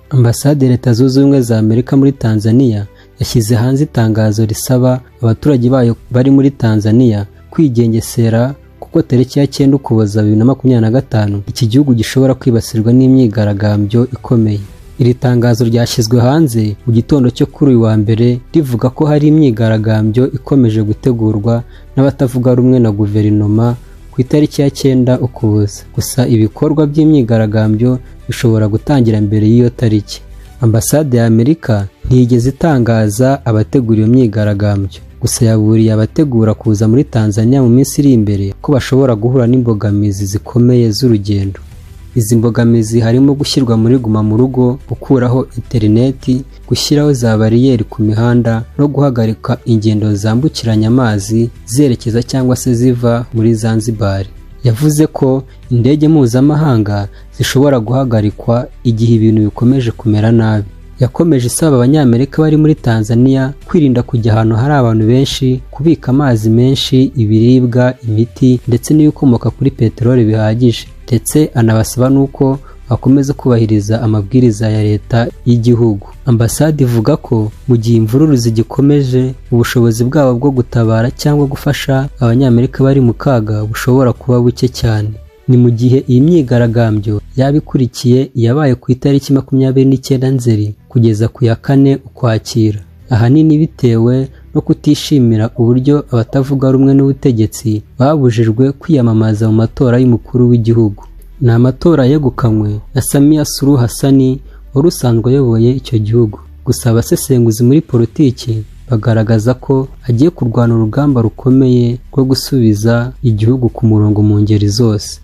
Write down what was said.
Ambasade ya Leta Zunze Ubumwe za Amerika muri Tanzania yashyize hanze itangazo risaba abaturage bayo bari muri Tanzania kwigengesera kuko tariki ya 9 Ukuboza 2025 iki gihugu gishobora kwibasirwa n'imyigaragambyo ikomeye. Iri tangazo ryashyizwe hanze mu gitondo cyo kuri uyu wa mbere rivuga ko hari imyigaragambyo ikomeje gutegurwa n'abatavuga rumwe na guverinoma ku itariki ya 9 Ukuboza. Gusa ibikorwa by'imyigaragambyo bishobora gutangira mbere y'iyo tariki. Ambasade ya Amerika ntiyigeze itangaza abategura iyo myigaragambyo, gusa yaburiye abategura kuza muri Tanzania mu minsi iri imbere ko bashobora guhura n'imbogamizi zikomeye z'urugendo. Izi mbogamizi harimo gushyirwa muri guma mu rugo, gukuraho interineti, gushyiraho za bariyeri ku mihanda no guhagarika ingendo zambukiranya amazi zerekeza cyangwa se ziva muri Zanzibar. Yavuze ko indege mpuzamahanga zishobora guhagarikwa igihe ibintu bikomeje kumera nabi. Yakomeje isaba abanyamerika bari muri Tanzania kwirinda kujya ahantu hari abantu benshi, kubika amazi menshi, ibiribwa, imiti ndetse n'ibikomoka kuri peteroli bihagije, ndetse anabasaba nuko bakomeza kubahiriza amabwiriza ya leta y'igihugu. Ambasade ivuga ko mu gihe imvururu zigikomeje, ubushobozi bwabo bwo gutabara cyangwa gufasha abanyamerika bari mu kaga bushobora kuba buke cyane. Ni mu gihe iyi myigaragambyo yaba ikurikiye yabaye ku itariki 29 Nzeri kugeza ku ya 4 Ukwakira, ahanini bitewe no kutishimira uburyo abatavuga rumwe n'ubutegetsi babujijwe kwiyamamaza mu matora y'umukuru w'igihugu. Ni amatora yegukanywe na Samia Suluhu Hassan wari usanzwe ayoboye icyo gihugu. Gusa abasesenguzi muri politiki bagaragaza ko agiye kurwana urugamba rukomeye rwo gusubiza igihugu ku murongo mu ngeri zose.